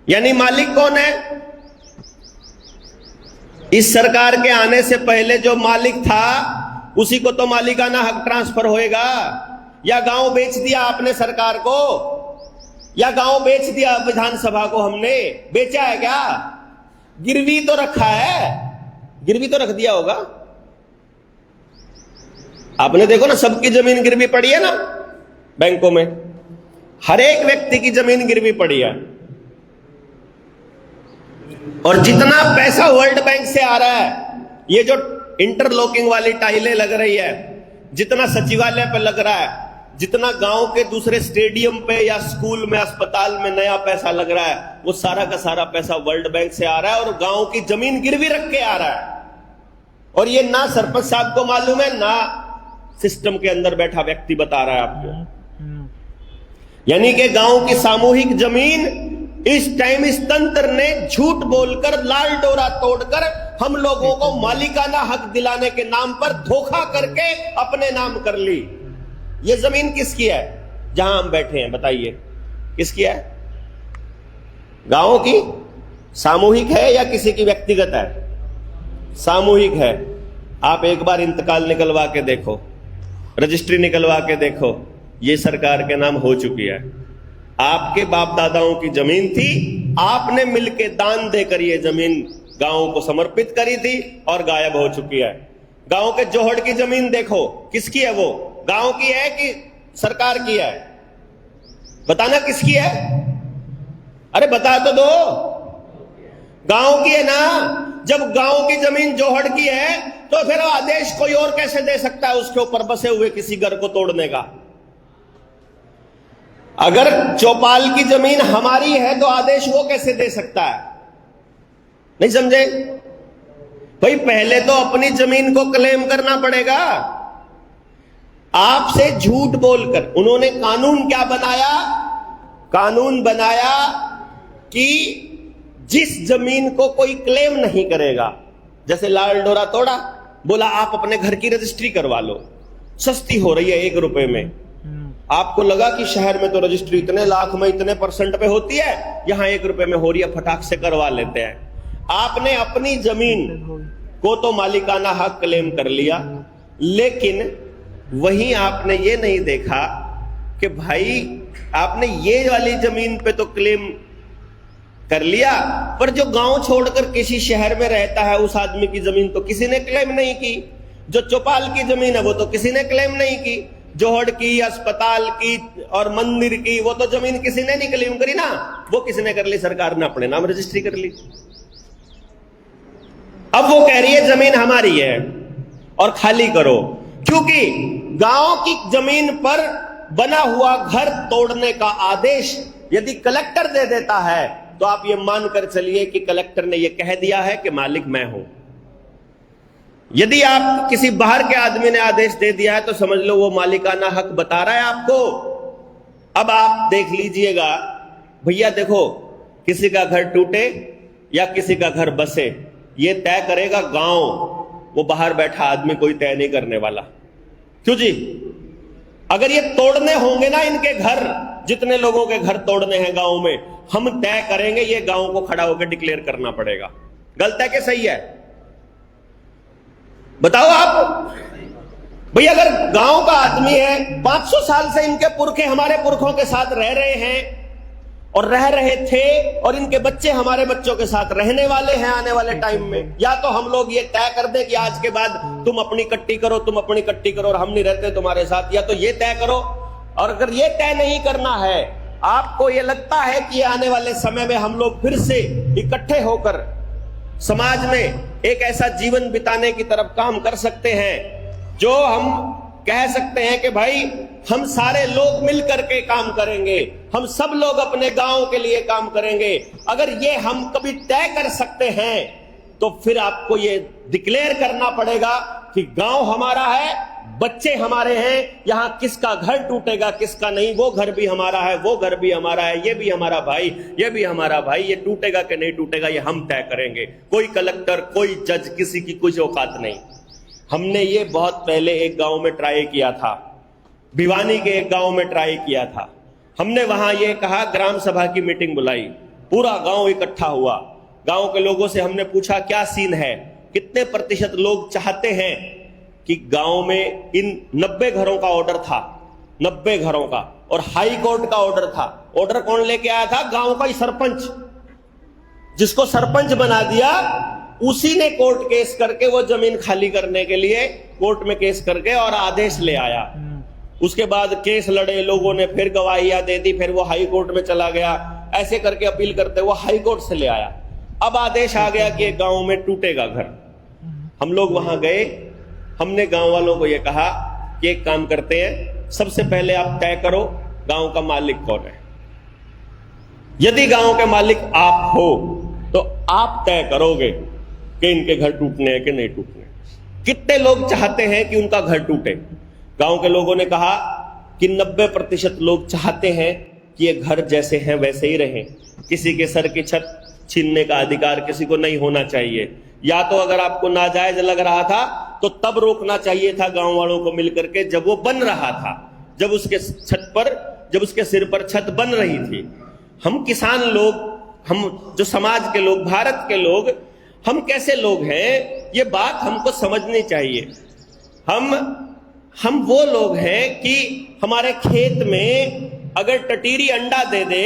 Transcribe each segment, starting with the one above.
यानी मालिक कौन है? इस सरकार के आने से पहले जो मालिक था उसी को तो मालिकाना हक ट्रांसफर होएगा। या गांव बेच दिया आपने सरकार को, या गांव बेच दिया विधानसभा को, हमने बेचा है क्या? गिरवी तो रखा है, गिरवी तो रख दिया होगा आपने। देखो ना, सबकी जमीन गिरवी पड़ी है ना बैंकों में, हर एक व्यक्ति की जमीन गिरवी पड़ी है। और जितना पैसा वर्ल्ड बैंक से आ रहा है, ये जो इंटरलॉकिंग वाली टाइलें लग रही है, जितना सचिवालय पे लग रहा है, जितना गांव के दूसरे स्टेडियम पे या स्कूल में, अस्पताल में नया पैसा लग रहा है, वो सारा का सारा पैसा वर्ल्ड बैंक से आ रहा है और गांव की जमीन गिरवी रख के आ रहा है। और ये ना सरपंच साहब को मालूम है, ना सिस्टम के अंदर बैठा व्यक्ति बता रहा है आपको। यानी कि गांव की सामूहिक जमीन इस टाइम इस तंत्र ने झूठ बोलकर, लाल डोरा तोड़कर हम लोगों को मालिकाना हक दिलाने के नाम पर धोखा करके अपने नाम कर ली। ये जमीन किसकी है जहां हम बैठे हैं? बताइए किसकी है? गांवों की सामूहिक है या किसी की व्यक्तिगत है? सामूहिक है। आप एक बार इंतकाल निकलवा के देखो, रजिस्ट्री निकलवा के देखो, ये सरकार के नाम हो चुकी है। आपके बाप दादाओं की जमीन थी, आपने मिलके दान देकर ये जमीन गांवों को समर्पित करी थी और गायब हो चुकी है। गांव के जोहड़ की जमीन देखो, किसकी है वो? गांव की है कि सरकार की है? बताना किसकी है? अरे बता तो दो। गांव की है ना। जब गांव की जमीन जोहड़ की है तो फिर आदेश कोई और कैसे दे सकता है उसके ऊपर बसे हुए किसी घर को तोड़ने का? अगर चौपाल की जमीन हमारी है तो आदेश वो कैसे दे सकता है? नहीं समझे भाई? पहले तो अपनी जमीन को क्लेम करना पड़ेगा। आपसे झूठ बोलकर उन्होंने कानून क्या बनाया? कानून बनाया कि जिस जमीन को कोई क्लेम नहीं करेगा, जैसे लाल डोरा तोड़ा, बोला आप अपने घर की रजिस्ट्री करवा लो, सस्ती हो रही है 1 रुपए में। आपको लगा कि शहर में तो रजिस्ट्री इतने लाख में इतने % पे होती है, यहां 1 रुपए में हो रही है, फटाक से करवा लेते हैं। आपने अपनी जमीन को तो मालिकाना हक क्लेम कर लिया, लेकिन वहीं आपने ये नहीं देखा कि भाई आपने ये वाली जमीन पे तो क्लेम कर लिया, पर जो गांव छोड़कर किसी शहर में रहता है उस आदमी की जमीन तो किसी ने क्लेम नहीं की। जो चौपाल की जमीन है वो तो किसी ने क्लेम नहीं की। जोहड़ की, अस्पताल की और मंदिर की वो तो जमीन किसी ने नहीं क्लेम करी ना, वो किसने कर ली? सरकार ने अपने नाम रजिस्ट्री कर ली। अब वो कह रही है जमीन हमारी है और खाली करो, क्योंकि गांव की जमीन पर बना हुआ घर तोड़ने का आदेश यदि कलेक्टर दे देता है तो आप ये मानकर चलिए कि कलेक्टर ने ये कह दिया है कि मालिक मैं हूं। यदि आप किसी बाहर के आदमी ने आदेश दे दिया है तो समझ लो वो मालिकाना हक बता रहा है आपको। अब आप देख लीजिएगा भैया, देखो किसी का घर टूटे या किसी का घर बसे, ये तय करेगा गांव, वो बाहर बैठा आदमी कोई तय नहीं करने वाला। क्यों जी? अगर ये तोड़ने होंगे ना इनके घर, जितने लोगों के घर तोड़ने हैं गांव में, हम तय करेंगे, ये गांव को खड़ा होकर डिक्लेयर करना पड़ेगा। गलत है कि सही है? बताओ आप भैया। अगर गांव का आदमी है, 500 साल से इनके पुरखे हमारे पुरखों के साथ रह रहे हैं और रह रहे थे, और इनके बच्चे हमारे बच्चों के साथ रहने वाले हैं आने वाले टाइम में, या तो हम लोग ये तय कर दें कि आज के बाद तुम अपनी कट्टी करो, तुम अपनी कट्टी करो और हम नहीं रहते तुम्हारे साथ, या तो ये तय करो। और अगर ये तय नहीं करना है, आपको ये लगता है कि आने वाले समय में हम लोग फिर से इकट्ठे होकर समाज में एक ऐसा जीवन बिताने की तरफ काम कर सकते हैं जो हम कह सकते हैं कि भाई हम सारे लोग मिलकर के काम करेंगे, हम सब लोग अपने गांव के लिए काम करेंगे, अगर ये हम कभी तय कर सकते हैं तो फिर आपको ये डिक्लेयर करना पड़ेगा कि गांव हमारा है, बच्चे हमारे हैं, यहां किसका घर टूटेगा किसका नहीं, वो घर भी हमारा है, वो घर भी हमारा है, ये भी हमारा भाई, ये भी हमारा भाई, ये टूटेगा कि नहीं टूटेगा ये हम तय करेंगे। कोई कलेक्टर, कोई जज, किसी की कुछ औकात नहीं। हमने ये बहुत पहले एक गांव में ट्राई किया था, भिवानी के एक गांव में ट्राई किया था। हमने वहां ये कहा, ग्राम सभा की मीटिंग बुलाई, पूरा गांव इकट्ठा हुआ। गांव के लोगों से हमने पूछा क्या सीन है, कितने प्रतिशत लोग चाहते हैं कि गांव में इन 90 घरों का ऑर्डर था, 90 घरों का, और हाई कोर्ट का ऑर्डर था। ऑर्डर कौन लेके आया था? गांव का ही सरपंच। जिसको सरपंच बना दिया उसी ने कोर्ट केस करके वो जमीन खाली करने के लिए कोर्ट में केस करके और आदेश ले आया। उसके बाद केस लड़े लोगों ने, फिर गवाहियां दे दी, फिर वो हाई कोर्ट में चला गया, ऐसे करके अपील करते वो हाई कोर्ट से ले आया। अब आदेश आ गया कि एक गांव में टूटेगा घर। हम लोग वहां गए, हमने गांव वालों को यह कहा कि एक काम करते हैं, सबसे पहले आप तय करो गांव का मालिक कौन है। यदि गांव के मालिक आप हो तो आप तय करोगे कि इनके घर टूटने हैं कि नहीं टूटने। कितने लोग चाहते हैं कि उनका घर टूटे? गांव के लोगों ने कहा कि 90% लोग चाहते हैं कि ये घर जैसे हैं वैसे ही रहें, किसी के सर की छत छीनने का अधिकार किसी को नहीं होना चाहिए। या तो अगर आपको नाजायज लग रहा था तो तब रोकना चाहिए था गांव वालों को मिलकर के, जब वो बन रहा था, जब उसके छत पर, जब उसके सिर पर छत बन रही थी। हम किसान लोग, हम जो समाज के लोग, भारत के लोग, हम कैसे लोग हैं ये बात हमको समझनी चाहिए। हम वो लोग हैं कि हमारे खेत में अगर टटीरी अंडा दे दे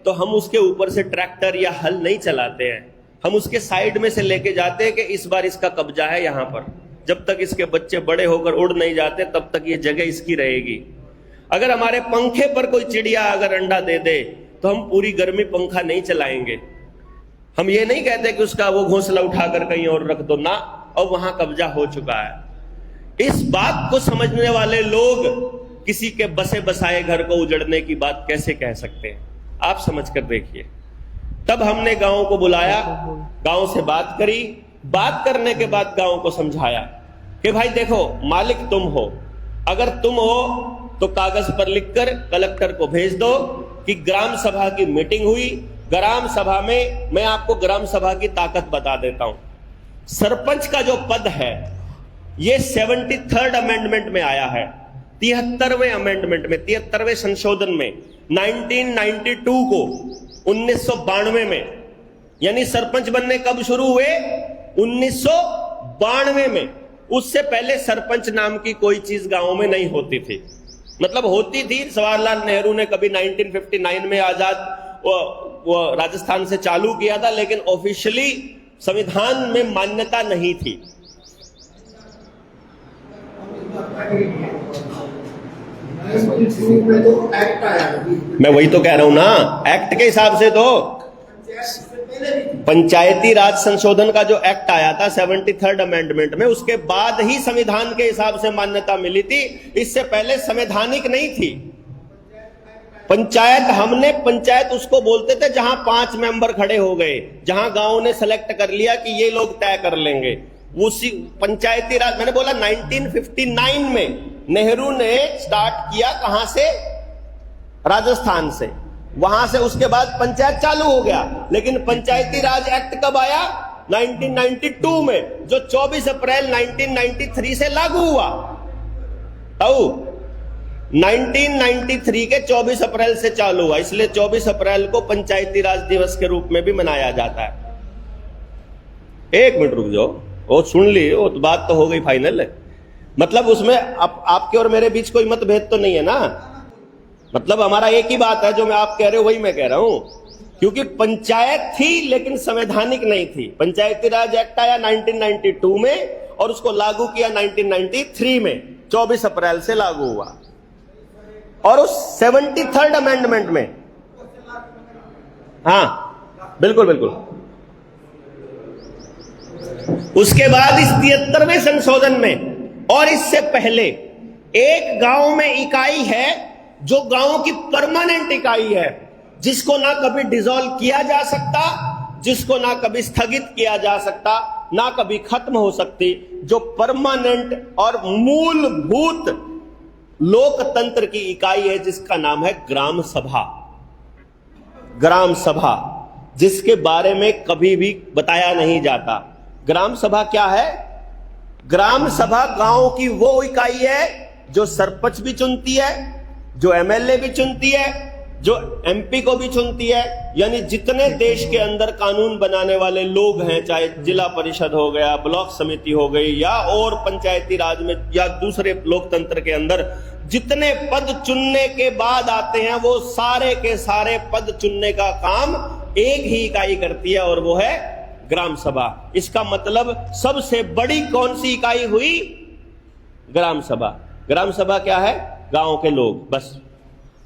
तो हम उसके ऊपर से ट्रैक्टर या हल नहीं चलाते हैं, हम उसके साइड में से लेके जाते हैं कि इस बार इसका कब्जा है यहां पर। जब तक इसके बच्चे बड़े होकर उड़ नहीं जाते तब तक ये जगह इसकी रहेगी। अगर हमारे पंखे पर कोई चिड़िया अगर अंडा दे दे तो हम पूरी गर्मी पंखा नहीं चलाएंगे। हम ये नहीं कहते कि उसका वो घोंसला उठाकर कहीं और रख दो ना, और वहां कब्जा हो चुका है। इस बात को समझने वाले लोग किसी के बसे बसाए घर को उजड़ने की बात कैसे कह सकते हैं? आप समझ कर देखिए। तब हमने गांव को बुलाया, गांव से बात करी, बात करने के बाद गांव को समझाया कि भाई देखो, मालिक तुम हो, अगर तुम हो तो कागज पर लिखकर कलेक्टर को भेज दो कि ग्राम सभा की मीटिंग हुई। ग्राम सभा में मैं आपको ग्राम सभा की ताकत बता देता हूं। सरपंच का जो पद है ये 73rd अमेंडमेंट में आया है, 73वें अमेंडमेंट में, 73वें संशोधन में 1992 को, 1992 में। यानी सरपंच बनने कब शुरू हुए? 1992 में। उससे पहले सरपंच नाम की कोई चीज गांव में नहीं होती थी। मतलब होती थी, जवाहरलाल नेहरू ने कभी 1959 में आजाद वो राजस्थान से चालू किया था, लेकिन ऑफिशियली संविधान में मान्यता नहीं थी। मैं वही तो कह रहा हूं ना, एक्ट के हिसाब से तो पंचायती राज संशोधन का जो एक्ट आया था 73rd अमेंडमेंट में, उसके बाद ही संविधान के हिसाब से मान्यता मिली थी। इससे पहले संवैधानिक नहीं थी। पंचायत, हमने पंचायत उसको बोलते थे जहां 5 मेंबर खड़े हो गए, जहां गांव ने सेलेक्ट कर लिया कि ये लोग तय कर लेंगे, उसी पंचायती राज। मैंने बोला 1959 में नेहरू ने स्टार्ट किया, कहां से? राजस्थान से। वहां से उसके बाद पंचायत चालू हो गया। लेकिन पंचायती राज एक्ट कब आया? 1992 में, जो 24 अप्रैल 1993 से लागू हुआ। तो 1993 के 24 अप्रैल से चालू हुआ, इसलिए 24 अप्रैल को पंचायती राज दिवस के रूप में भी मनाया जाता है। एक मिनट रुक जाओ, वो सुन ली, वो तो बात तो हो गई फाइनल। मतलब उसमें आपके और मेरे बीच कोई मतभेद तो नहीं है ना? मतलब हमारा एक ही बात है, जो मैं आप कह रहे हो वही मैं कह रहा हूं। क्योंकि पंचायत थी लेकिन संवैधानिक नहीं थी। पंचायती राज एक्ट आया 1992 में और उसको लागू किया 1993 में, 24 अप्रैल से लागू हुआ। और उस 73rd अमेंडमेंट में, हाँ बिल्कुल बिल्कुल, उसके बाद इस 73वें संशोधन में और इससे पहले एक गांव में इकाई है जो गांव की परमानेंट इकाई है, जिसको ना कभी डिसॉल्व किया जा सकता, जिसको ना कभी स्थगित किया जा सकता, ना कभी खत्म हो सकती, जो परमानेंट और मूलभूत लोकतंत्र की इकाई है, जिसका नाम है ग्राम सभा। ग्राम सभा, जिसके बारे में कभी भी बताया नहीं जाता। ग्राम सभा क्या है? ग्राम सभा गांव की वो इकाई है जो सरपंच भी चुनती है, जो एमएलए भी चुनती है, जो एमपी को भी चुनती है, यानी जितने देश के अंदर कानून बनाने वाले लोग हैं, चाहे जिला परिषद हो गया, ब्लॉक समिति हो गई, या और पंचायती राज में या दूसरे लोकतंत्र के अंदर जितने पद चुनने के बाद आते हैं, वो सारे के सारे पद चुनने का काम एक ही इकाई करती है, और वो है ग्राम सभा। इसका मतलब सबसे बड़ी कौन सी इकाई हुई? ग्राम सभा। ग्राम सभा क्या है? गांव के लोग, बस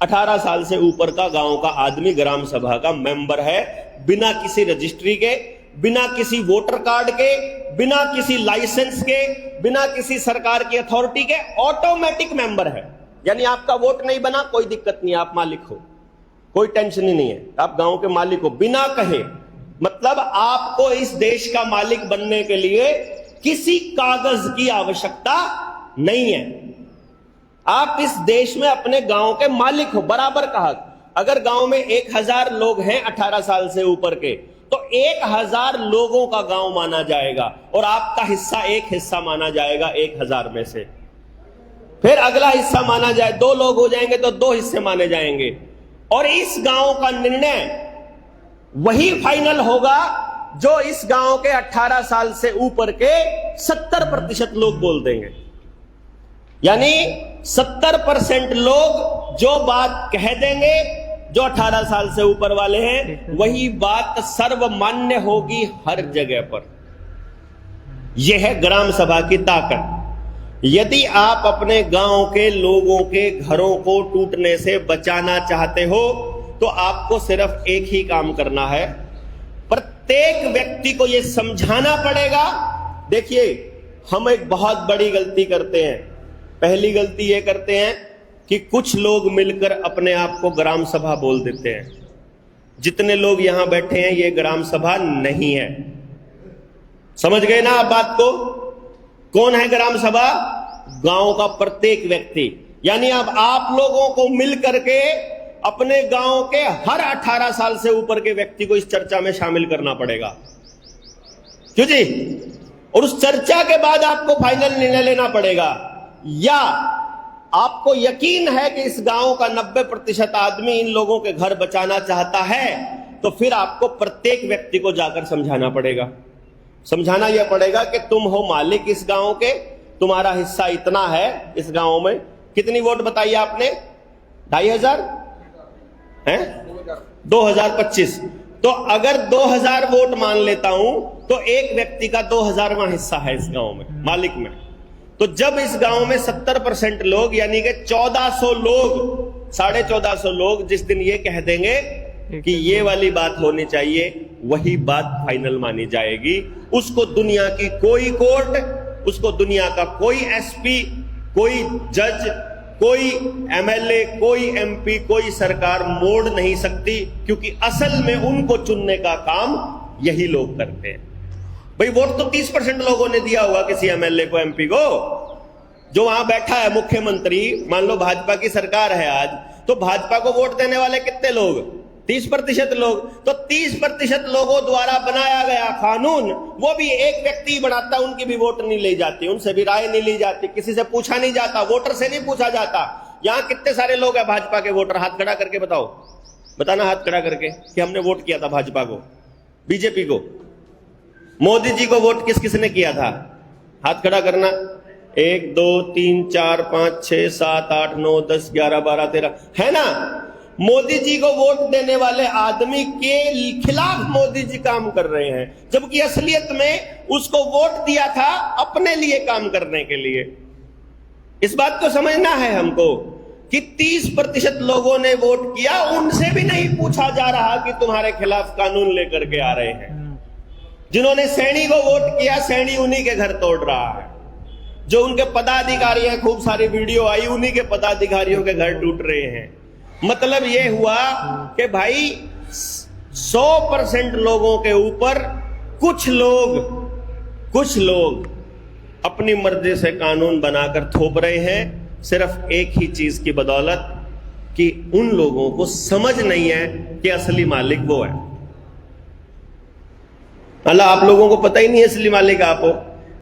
18 साल से ऊपर का गांव का आदमी ग्राम सभा का मेंबर है, बिना किसी रजिस्ट्री के, बिना किसी वोटर कार्ड के, बिना किसी लाइसेंस के, बिना किसी सरकार की अथॉरिटी के, ऑटोमेटिक मेंबर है। यानी आपका वोट नहीं बना, कोई दिक्कत नहीं, आप मालिक हो, कोई टेंशन ही नहीं है, आप गांव के मालिक हो बिना कहे। मतलब आपको इस देश का मालिक बनने के लिए किसी कागज की आवश्यकता नहीं है। आप इस देश में अपने गांव के मालिक हो, बराबर का हक। अगर गांव में 1000 लोग हैं 18 साल से ऊपर के, तो 1000 लोगों का गांव माना जाएगा, और आपका हिस्सा एक हिस्सा माना जाएगा 1000 में से। फिर अगला हिस्सा माना जाए, 2 लोग हो जाएंगे तो 2 हिस्से माने जाएंगे, और इस गांव का निर्णय वही फाइनल होगा जो इस गांव के 18 साल से ऊपर के 70% लोग बोल देंगे। यानी 70% लोग जो बात कह देंगे, जो 18 साल से ऊपर वाले हैं, वही बात सर्वमान्य होगी हर जगह पर। यह है ग्राम सभा की ताकत। यदि आप अपने गांव के लोगों के घरों को टूटने से बचाना चाहते हो, तो आपको सिर्फ एक ही काम करना है, प्रत्येक व्यक्ति को यह समझाना पड़ेगा। देखिए, हम एक बहुत बड़ी गलती करते हैं। पहली गलती यह करते हैं कि कुछ लोग मिलकर अपने आप को ग्राम सभा बोल देते हैं। जितने लोग यहां बैठे हैं, ये ग्राम सभा नहीं है। समझ गए ना आप बात को? कौन है ग्राम सभा? गांव का प्रत्येक व्यक्ति। यानी अब आप लोगों को मिल करके अपने गांव के हर 18 साल से ऊपर के व्यक्ति को इस चर्चा में शामिल करना पड़ेगा। क्यों जी? और उस चर्चा के बाद आपको फाइनल निर्णय लेना पड़ेगा। या आपको यकीन है कि इस गांव का 90% आदमी इन लोगों के घर बचाना चाहता है, तो फिर आपको प्रत्येक व्यक्ति को जाकर समझाना पड़ेगा। समझाना यह पड़ेगा कि तुम हो मालिक इस गांव के, तुम्हारा हिस्सा इतना है इस गांव में। कितनी वोट बताइए आपने? 2500 हैं? 2025। तो अगर 2000 वोट मान लेता हूं, तो एक व्यक्ति का 2000वां हिस्सा है इस गांव में, मालिक में। तो जब इस गांव में 70% लोग, यानी कि 1400 लोग, 1450 लोग जिस दिन ये कह देंगे कि ये वाली बात होनी चाहिए, वही बात फाइनल मानी जाएगी। उसको दुनिया की कोई कोर्ट, उसको दुनिया का कोई एसपी, कोई जज, कोई एमएलए, कोई एमपी, कोई सरकार मोड़ नहीं सकती, क्योंकि असल में उनको चुनने का काम यही लोग करते हैं। भाई, वोट तो 30% लोगों ने दिया होगा किसी एमएलए को, एमपी को। जो वहां बैठा है मुख्यमंत्री, मान लो भाजपा की सरकार है आज, तो भाजपा को वोट देने वाले कितने लोग? 30% लोग। तो 30% लोगों द्वारा बनाया गया कानून, वो भी एक व्यक्ति बनाता, उनकी भी वोट नहीं ली जाती, उनसे भी राय नहीं ली जाती, किसी से पूछा नहीं जाता, वोटर से नहीं पूछा जाता। यहां कितने सारे लोग हैं भाजपा के वोटर? हाथ खड़ा करके बताओ, बताना हाथ खड़ा करके कि हमने वोट किया था भाजपा को, बीजेपी को। मोदी जी को वोट किस किसने किया था? हाथ खड़ा करना। 1 2 3 4 5 6 7 8 9 10 11 12 13 है ना? मोदी जी को वोट देने वाले आदमी के खिलाफ मोदी जी काम कर रहे हैं, जबकि असलियत में उसको वोट दिया था अपने लिए काम करने के लिए। इस बात को समझना है हमको कि 30% लोगों ने वोट किया, उनसे भी नहीं पूछा जा रहा कि तुम्हारे खिलाफ कानून लेकर के आ रहे हैं। जिन्होंने सैनी को वोट किया, सैनी उन्हीं के घर तोड़ रहा है। जो उनके पदाधिकारी हैं, खूब सारी वीडियो आई, उन्हीं के पदाधिकारियों के घर टूट रहे हैं। मतलब यह हुआ कि भाई 100% लोगों के ऊपर कुछ लोग अपनी मर्जी से कानून बनाकर थोप रहे हैं, सिर्फ एक ही चीज की बदौलत कि उन लोगों को समझ नहीं है कि असली मालिक वो है। अल्लाह, आप लोगों को पता ही नहीं है असली मालिक आप हो।